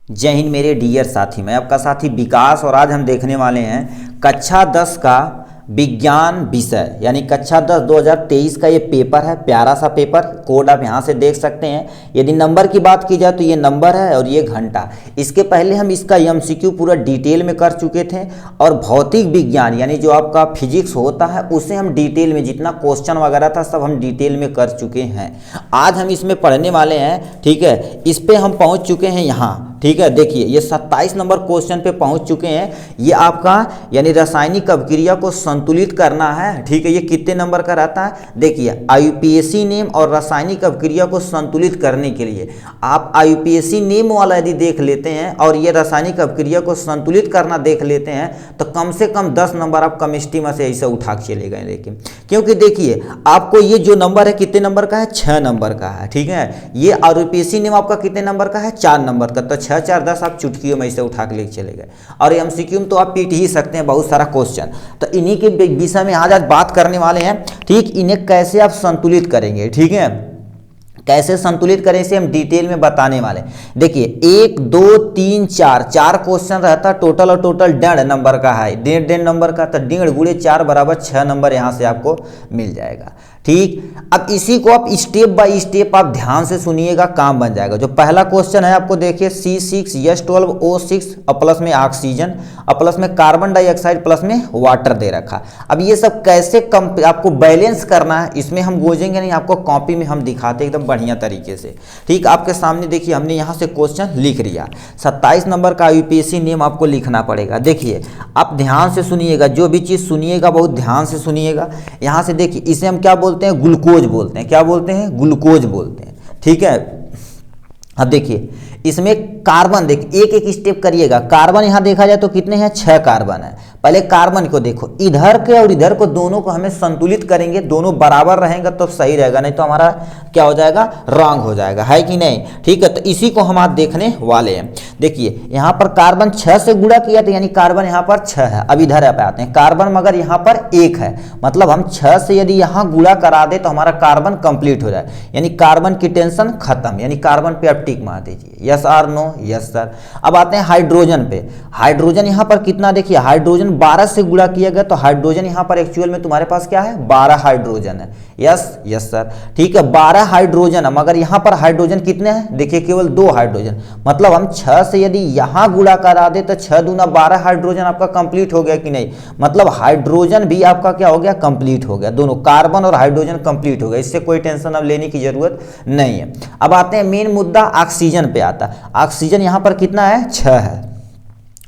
जय हिंद मेरे डियर साथी, मैं आपका साथी विकास और आज हम देखने वाले हैं कक्षा 10 का विज्ञान विषय यानी कक्षा 10 2023 का ये पेपर है। प्यारा सा पेपर, कोड आप यहाँ से देख सकते हैं। यदि नंबर की बात की जाए तो ये नंबर है और ये घंटा। इसके पहले हम इसका एमसीक्यू पूरा डिटेल में कर चुके थे और भौतिक विज्ञान यानी जो आपका फिजिक्स होता है उसे हम डिटेल में, जितना क्वेश्चन वगैरह था सब हम डिटेल में कर चुके हैं। आज हम इसमें पढ़ने वाले हैं, ठीक है। इस पे हम पहुँच चुके हैं यहाँ, ठीक है। देखिए ये 27 नंबर क्वेश्चन पे पहुंच चुके हैं। ये आपका यानी रासायनिक अभिक्रिया को संतुलित करना है, ठीक है। ये कितने नंबर का रहता है? देखिए आईयूपीएसी नेम और रासायनिक अभिक्रिया को संतुलित करने के लिए आप आईयूपीएसी नेम वाला यदि देख लेते हैं और ये रासायनिक अभिक्रिया को संतुलित करना देख लेते हैं तो कम से कम 10 नंबर आप केमिस्ट्री में से ऐसे उठा के चले गए। लेकिन क्योंकि देखिए आपको ये जो नंबर है कितने नंबर का है? 6 नंबर का है, ठीक है। ये आईयूपीएसी नेम आपका कितने नंबर का है? 4 नंबर का। तो 6 4 10 आप चुटकियों में इसे उठा के लेके चले गए। और एमसीक्यू में तो आप पीट ही सकते हैं बहुत सारा क्वेश्चन। तो इन्हीं के विषय में आज बात करने वाले हैं, ठीक। इन्हें कैसे आप संतुलित करेंगे, ठीक है। कैसे संतुलित करें इसे हम डिटेल में बताने वाले। देखिए 1 2 3 4 क्वेश्चन रहता है टोटल और टोटल 1.5 नंबर का है, 1.5 नंबर का। तो 1.5 गुणे 4 बराबर 6 नंबर यहाँ से आपको मिल जाएगा, ठीक। अब इसी को आप स्टेप बाय स्टेप आप ध्यान से सुनिएगा, काम बन जाएगा। जो पहला क्वेश्चन है आपको देखिए C6H12O6 और प्लस में ऑक्सीजन और प्लस में कार्बन डाइऑक्साइड प्लस में वाटर दे रखा। अब ये सब कैसे आपको बैलेंस करना है इसमें हम गोजेंगे नहीं, आपको कॉपी में हम दिखाते एकदम बढ़िया तरीके से, ठीक। आपके सामने देखिए हमने यहाँ से क्वेश्चन लिख लिया। 27 नंबर का यूपीएससी नेम आपको लिखना पड़ेगा। देखिए आप ध्यान से सुनिएगा, जो भी चीज़ सुनिएगा बहुत ध्यान से सुनिएगा। यहाँ से देखिए इसे हम क्या बोलते हैं? ग्लूकोज बोलते हैं। क्या बोलते हैं? ग्लूकोज बोलते हैं, ठीक है। अब देखिए इसमें कार्बन, देखिए एक एक स्टेप करिएगा। कार्बन यहाँ देखा जाए तो कितने हैं? 6 कार्बन है। पहले कार्बन को देखो, इधर के और इधर को दोनों को हमें संतुलित करेंगे, दोनों बराबर रहेंगे तो सही रहेगा, नहीं तो हमारा क्या हो जाएगा? रॉन्ग हो जाएगा, है कि नहीं, ठीक है। तो इसी को हम आज देखने वाले हैं। देखिए यहाँ पर कार्बन 6 से गुणा किया तो यानी कार्बन यहाँ पर 6 है। अब इधर पे आते हैं, कार्बन मगर यहाँ पर 1 है, मतलब हम 6 से यदि यहाँ गुणा करा दे तो हमारा कार्बन कंप्लीट हो जाए, यानी कार्बन की टेंशन खत्म, यानी कार्बन पे आप टिक मार दीजिए। यस और नो? Yes sir. अब आते हैं हाइड्रोजन पे। हाइड्रोजन यहाँ पर कितना? देखिए हाइड्रोजन 12 से गुणा किया गया तो हाइड्रोजन यहाँ पर एक्चुअल में तुम्हारे पास क्या है? 12 हाइड्रोजन है। यस यस सर, ठीक है। 12 हाइड्रोजन है मगर यहाँ पर हाइड्रोजन कितने हैं? देखिए केवल 2 हाइड्रोजन, मतलब हम 6 से यदि यहाँ गुणा करा दे तो 6 दूना 12 हाइड्रोजन आपका कंप्लीट हो गया कि नहीं? मतलब हाइड्रोजन भी आपका क्या हो गया? कंप्लीट हो गया। दोनों कार्बन और हाइड्रोजन कंप्लीट हो गया, इससे कोई टेंशन अब लेने की जरूरत नहीं है। अब आते हैं मेन मुद्दा, ऑक्सीजन पे आता है। ऑक्सीजन यहाँ पर कितना है? 6 है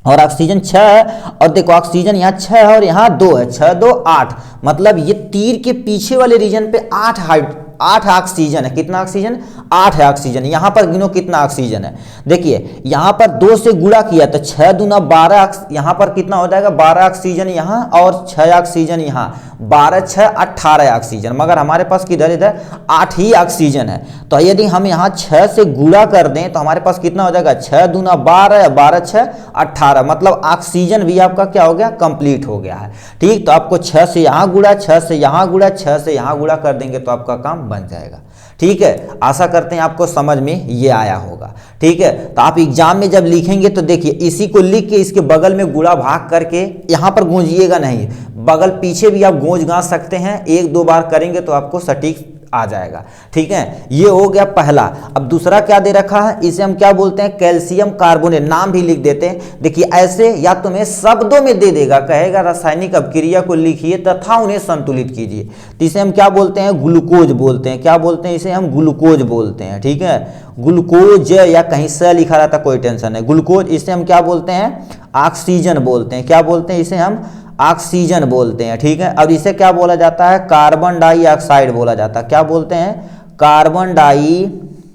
और ऑक्सीजन 6 है। और देखो ऑक्सीजन यहाँ 6 है और यहाँ 2 है, 6 2 8, मतलब ये तीर के पीछे वाले रीजन पे 8 ऑक्सीजन है। कितना ऑक्सीजन? 8 है ऑक्सीजन। यहाँ पर गिनो कितना ऑक्सीजन है। देखिए यहाँ पर 2 से गुणा किया तो 6 दूना 12, यहाँ पर कितना हो जाएगा? 12 ऑक्सीजन यहाँ और 6 ऑक्सीजन यहाँ, 12 6 18 ऑक्सीजन, मगर हमारे पास किधर इधर 8 ही ऑक्सीजन है। तो यदि हम यहाँ 6 से गुणा कर दें तो हमारे पास कितना हो जाएगा? 6 दूना 12, 12 6 18, मतलब ऑक्सीजन भी आपका क्या हो गया? कंप्लीट हो गया है, ठीक। तो आपको 6 से यहाँ गुणा, 6 से यहाँ गुणा, 6 से यहाँ गुणा कर देंगे तो आपका काम बन जाएगा, ठीक है। आशा करते हैं आपको समझ में ये आया होगा, ठीक है। तो आप एग्जाम में जब लिखेंगे तो देखिए इसी को लिख के इसके बगल में गुणा भाग करके यहाँ पर गूंजिएगा नहीं, बगल पीछे भी आप गूंज गा सकते हैं। 1 2 बार करेंगे तो आपको सटीक आ जाएगा, ठीक है। ये हो गया पहला। अब दूसरा क्या दे रखा है? इसे हम क्या बोलते हैं? कैल्शियम कार्बोनेट, नाम भी लिख देते हैं। देखिए ऐसे या तुम्हें शब्दों में दे देगा, कहेगा रासायनिक अभिक्रिया को लिखिए तथा उन्हें संतुलित कीजिए, तो इसे हम क्या बोलते हैं? ग्लूकोज बोलते हैं। क्या बोलते हैं? इसे हम ग्लूकोज बोलते हैं, ठीक है। ग्लूकोज या कहीं से लिखा रहता कोई टेंशन नहीं, ग्लूकोज। इसे हम क्या बोलते हैं? ऑक्सीजन बोलते हैं। क्या बोलते हैं? इसे हम ऑक्सीजन बोलते हैं, ठीक है। अब इसे क्या बोला जाता है? कार्बन डाइऑक्साइड बोला जाता है। क्या बोलते हैं? कार्बन डाइऑक्साइड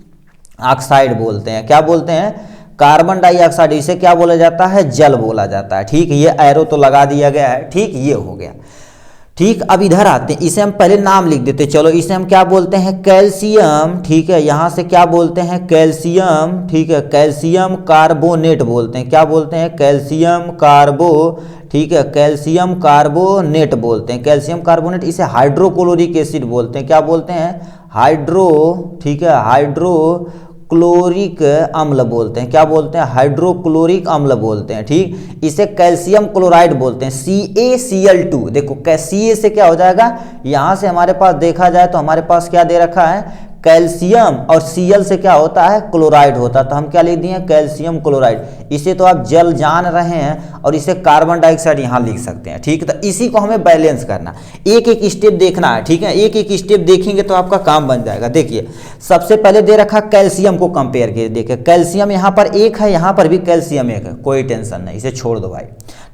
बोलते हैं। क्या बोलते हैं? Carbon dioxide. इसे क्या बोला जाता है? जल बोला जाता है, ठीक। ये एरो तो लगा दिया गया है, ठीक। ये हो गया, ठीक। अब इधर आते हैं, इसे हम पहले नाम लिख देते, चलो इसे हम क्या बोलते हैं? कैल्शियम, ठीक है। यहाँ से क्या बोलते हैं? कैल्शियम, ठीक है। कैल्शियम कार्बोनेट बोलते हैं। क्या बोलते हैं? कैल्शियम ठीक है, कैल्शियम कार्बोनेट बोलते हैं। कैल्शियम कार्बोनेट, इसे हाइड्रोक्लोरिक एसिड बोलते हैं। क्या बोलते हैं? ठीक है, क्लोरिक अम्ल बोलते हैं। क्या बोलते हैं? हाइड्रोक्लोरिक अम्ल बोलते हैं। ठीक, इसे कैल्शियम क्लोराइड बोलते हैं, CaCl2। देखो Ca से क्या हो जाएगा, यहां से हमारे पास देखा जाए तो हमारे पास क्या दे रखा है, कैल्शियम, और Cl से क्या होता है, क्लोराइड होता है। तो हम क्या लिख दिए, कैल्शियम क्लोराइड। इसे तो आप जल जान रहे हैं, और इसे कार्बन डाइऑक्साइड यहां लिख सकते हैं। ठीक है, तो इसी को हमें बैलेंस करना, एक एक स्टेप देखना है। ठीक है, एक एक स्टेप देखेंगे तो आपका काम बन जाएगा। देखिए, सबसे पहले दे रखा कैल्शियम को कंपेयर किए। देखिए कैल्शियम यहाँ पर एक है, यहाँ पर भी कैल्शियम एक है, कोई टेंशन नहीं, इसे छोड़ दो भाई।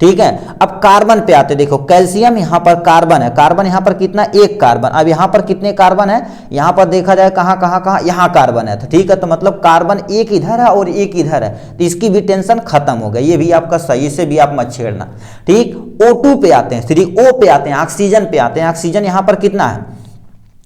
ठीक है, अब कार्बन पे आते। देखो कैल्शियम यहाँ पर कार्बन है, कार्बन यहाँ पर कितना, एक कार्बन। अब यहाँ पर कितने कार्बन है, यहाँ पर देखा जाए कहाँ कहाँ कहाँ, यहाँ कार्बन है। तो ठीक है, तो मतलब कार्बन एक इधर है और एक इधर है, तो इसकी भी टेंशन खत्म हो गई, ये भी आपका सही, से भी आप मत छेड़ना। ठीक, O2 पे आते हैं, फिर O पे आते हैं, ऑक्सीजन पे आते हैं। ऑक्सीजन यहाँ पर कितना है,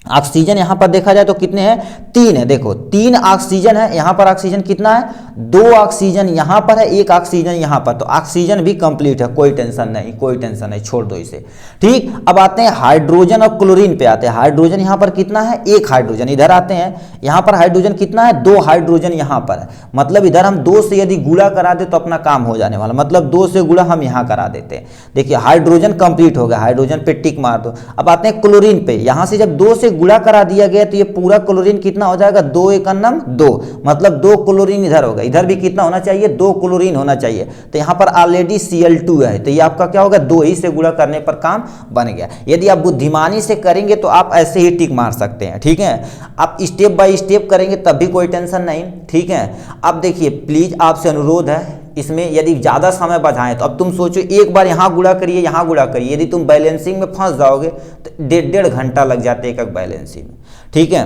ऑक्सीजन यहां पर देखा जाए तो कितने हैं, 3 है। देखो 3 ऑक्सीजन है, यहां पर ऑक्सीजन कितना है, 2 ऑक्सीजन यहां पर है, 1 ऑक्सीजन यहां पर, तो ऑक्सीजन भी कंप्लीट है, कोई टेंशन नहीं, कोई टेंशन नहीं, छोड़ दो इसे। ठीक, अब आते हैं हाइड्रोजन और क्लोरीन पे आते हैं। हाइड्रोजन यहां पर कितना है, 1 हाइड्रोजन, इधर आते हैं, यहां पर हाइड्रोजन कितना है, 2 हाइड्रोजन यहां पर है। मतलब इधर हम 2 से यदि गुणा करा दे तो अपना काम हो जाने वाला, मतलब 2 से गुणा हम यहां करा देते हैं। देखिए हाइड्रोजन कंप्लीट हो गया, हाइड्रोजन पे टिक मार दो। अब आते हैं क्लोरीन पे, यहां से जब 2 से गुणा करा दिया गया तो ये पूरा क्लोरीन कितना हो जाएगा, 2 एकन्नम 2, मतलब 2 क्लोरीन इधर होगा, इधर भी कितना होना चाहिए, 2 क्लोरीन होना चाहिए। तो यहाँ पर ऑलरेडी Cl2 है, तो ये आपका क्या होगा, 2 ही से गुणा करने पर काम बन गया। यदि आप बुद्धिमानी से करेंगे तो आप ऐसे ही टिक मार सकते हैं। ठीक है, आप स्टेप बाय स्टेप करेंगे तब भी कोई टेंशन नहीं। ठीक है, अब देखिए प्लीज आपसे अनुरोध है, इसमें यदि ज़्यादा समय बचाएं तो अब तुम सोचो, एक बार यहाँ गुणा करिए, यहाँ गुणा करिए, यदि तुम बैलेंसिंग में फंस जाओगे तो 1.5 घंटा लग जाते एक बैलेंसिंग में। ठीक है,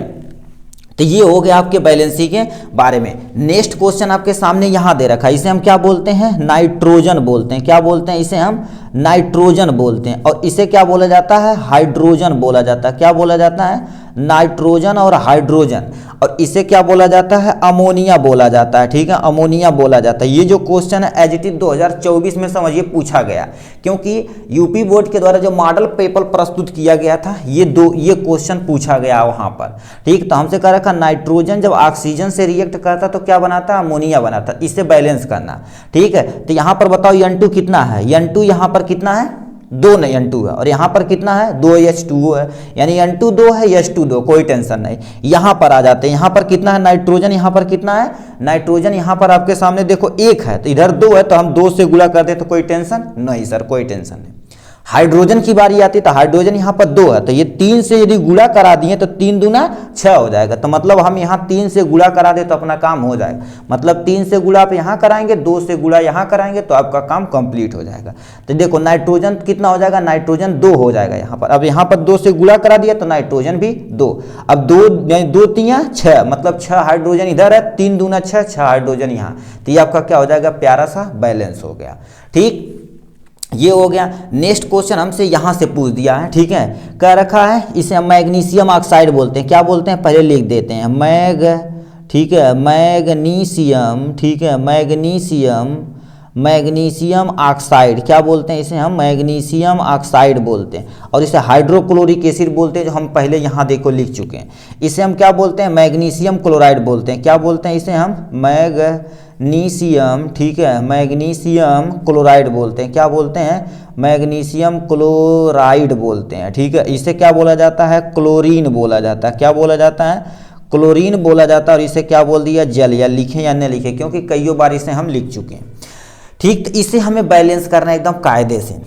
तो ये हो गया आपके बैलेंसिंग के बारे में। नेक्स्ट क्वेश्चन आपके सामने यहाँ दे रखा है, इसे हम क्या बोलते हैं, नाइट्रोजन बोलते हैं। क्या बोलते हैं, इसे हम नाइट्रोजन बोलते हैं, और इसे क्या बोला जाता है, हाइड्रोजन बोला जाता है। क्या बोला जाता है, नाइट्रोजन और हाइड्रोजन, और इसे क्या बोला जाता है, अमोनिया बोला जाता है। ठीक है, अमोनिया बोला जाता है। ये जो क्वेश्चन है एज इट इज 2024 में समझिए पूछा गया, क्योंकि यूपी बोर्ड के द्वारा जो मॉडल पेपर प्रस्तुत किया गया था, ये क्वेश्चन पूछा गया वहां पर। ठीक, तो हमसे कह रखा नाइट्रोजन जब ऑक्सीजन से रिएक्ट करता तो क्या बनाता, अमोनिया बनाता, इसे बैलेंस करना। ठीक है, तो यहाँ पर बताओ N2 कितना है, N2 यहाँ पर कितना है, 2 N2 है, और यहाँ पर कितना है, 2 H2O है, यानी N2 2 है, H2 2, कोई टेंशन नहीं। यहाँ पर आ जाते हैं, यहाँ पर कितना है नाइट्रोजन, यहाँ पर कितना है नाइट्रोजन, यहाँ पर आपके सामने देखो 1 है, तो इधर 2 है, तो हम 2 से गुणा कर दे तो कोई टेंशन नहीं सर, कोई टेंशन नहीं। हाइड्रोजन की बारी आती है, तो हाइड्रोजन यहाँ पर 2 है, तो ये 3 से यदि गुणा करा दिए तो 3 दूना 6 हो जाएगा। तो मतलब हम यहाँ 3 से गुणा करा दे तो अपना काम हो जाएगा, मतलब 3 से गुणा आप यहाँ कराएंगे, 2 से गुणा यहाँ कराएंगे तो आपका काम कंप्लीट हो जाएगा। तो देखो नाइट्रोजन कितना हो जाएगा, नाइट्रोजन 2 हो जाएगा यहाँ पर। अब यहाँ पर 2 से गुणा करा दिया तो नाइट्रोजन भी 2। अब 2 3 6, मतलब 6 हाइड्रोजन इधर है, 3 दूना 6, 6 हाइड्रोजन यहाँ, तो ये आपका क्या हो जाएगा, प्यारा सा बैलेंस हो गया। ठीक, ये हो गया। नेक्स्ट क्वेश्चन हमसे यहाँ से पूछ दिया है। ठीक है, कह रखा है इसे हम मैग्नीशियम ऑक्साइड बोलते हैं। क्या बोलते हैं, पहले लिख देते हैं, ठीक है, मैग्नीशियम। ठीक है, मैग्नीशियम ऑक्साइड, क्या बोलते हैं इसे हम, मैग्नीशियम ऑक्साइड बोलते हैं, और इसे हाइड्रोक्लोरिक एसिड बोलते हैं, जो हम पहले यहाँ देखो लिख चुके हैं। इसे हम क्या बोलते हैं, मैग्नीशियम क्लोराइड बोलते हैं। क्या बोलते हैं इसे हम, मैग्नीशियम, ठीक है, मैग्नीशियम क्लोराइड बोलते हैं। क्या बोलते हैं, मैग्नीशियम क्लोराइड बोलते हैं। ठीक है, इसे क्या बोला जाता है, क्लोरीन बोला जाता है। क्या बोला जाता है, क्लोरीन बोला जाता है। और इसे क्या बोल दिया, जल, या लिखें या न लिखें, क्योंकि कईयों बार इसे हम लिख चुके हैं। ठीक, तो इसे हमें बैलेंस करना है एकदम कायदे से।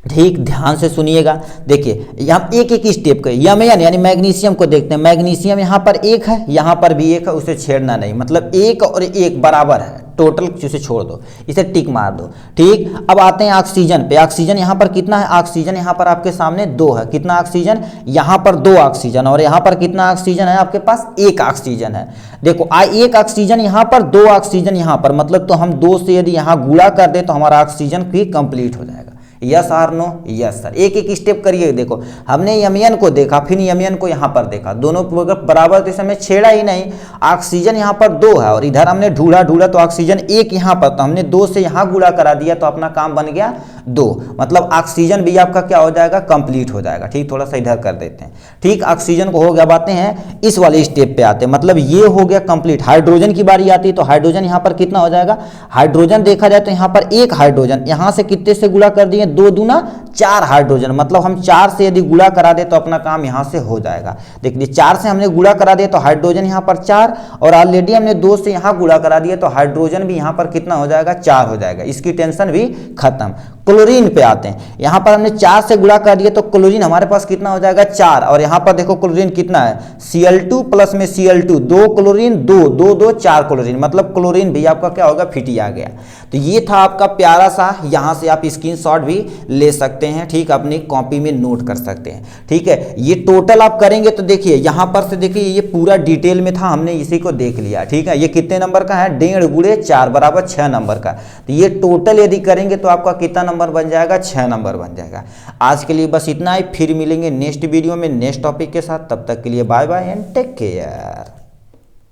ठीक, ध्यान से सुनिएगा। देखिए हम एक एक स्टेप के यानी मैग्नीशियम को देखते हैं। मैग्नीशियम यहाँ पर 1 है, यहाँ पर भी 1 है, उसे छेड़ना नहीं, मतलब 1 और 1 बराबर है टोटल, उसे छोड़ दो, इसे टिक मार दो। ठीक, अब आते हैं ऑक्सीजन पे। ऑक्सीजन यहाँ पर कितना है, ऑक्सीजन यहाँ पर आपके सामने 2 है। कितना ऑक्सीजन, यहाँ पर 2 ऑक्सीजन, और यहाँ पर कितना ऑक्सीजन है आपके पास, 1 ऑक्सीजन है। देखो 1 ऑक्सीजन यहाँ पर, 2 ऑक्सीजन यहाँ पर, मतलब तो हम 2 से यदि यहाँ गुणा कर दे तो हमारा ऑक्सीजन भी कंप्लीट हो जाएगा। Yes or no, yes sir. एक एक स्टेप करिए। देखो हमने यमियन को देखा, फिर यमियन को यहाँ पर देखा, दोनों बराबर दिशा में छेड़ा ही नहीं। ऑक्सीजन यहाँ पर 2 है और इधर हमने ढूंढा तो ऑक्सीजन 1 यहाँ पर, तो हमने 2 से यहाँ गुणा करा दिया तो अपना काम बन गया 2। मतलब ऑक्सीजन भी आपका क्या हो जाएगा, कंप्लीट हो जाएगा। ठीक, थोड़ा सा इधर कर देते हैं। ठीक, ऑक्सीजन को हो गया। बातें हैं इस वाले स्टेप पे आते हैं, मतलब ये हो गया कंप्लीट। हाइड्रोजन की बारी आती है तो हाइड्रोजन यहाँ पर कितना हो जाएगा, हाइड्रोजन देखा जाए तो यहाँ पर 1 हाइड्रोजन, यहाँ से कितने से गुणा कर दिए, 2 दूना 4 हाइड्रोजन। मतलब हम 4 से यदि गुणा करा दे तो अपना काम यहाँ से हो जाएगा। देखिए 4 से हमने गुणा करा दिया तो हाइड्रोजन यहाँ पर 4, और ऑलरेडी हमने 2 से यहाँ गुणा करा दिया तो हाइड्रोजन भी यहाँ पर कितना हो जाएगा, 4 हो जाएगा। इसकी टेंशन भी खत्म। क्लोरीन पे आते हैं। यहाँ पर हमने 4 से गुणा कर दिया तो क्लोरीन हमारे पास कितना हो जाएगा, 4, और यहाँ पर देखो क्लोरीन कितना है, Cl2 प्लस में Cl2, 2 क्लोरीन 2 2 2 4 क्लोरीन, मतलब क्लोरीन भी आपका क्या होगा, फिट ही आ गया। तो ये था आपका प्यारा सा, यहाँ से आप स्क्रीनशॉट भी ले सकते हैं। ठीक, अपनी कॉपी में नोट कर सकते हैं। ठीक है, ये टोटल आप करेंगे तो देखिए यहाँ पर से देखिए ये पूरा डिटेल में था, हमने इसी को देख लिया। ठीक है, ये कितने नंबर का है, 1.5 गुणे 4 बराबर 6 नंबर का। तो ये टोटल यदि करेंगे तो आपका कितना नंबर बन जाएगा, 6 नंबर बन जाएगा। आज के लिए बस इतना ही, फिर मिलेंगे नेक्स्ट वीडियो में नेक्स्ट टॉपिक के साथ। तब तक के लिए bye bye and take care.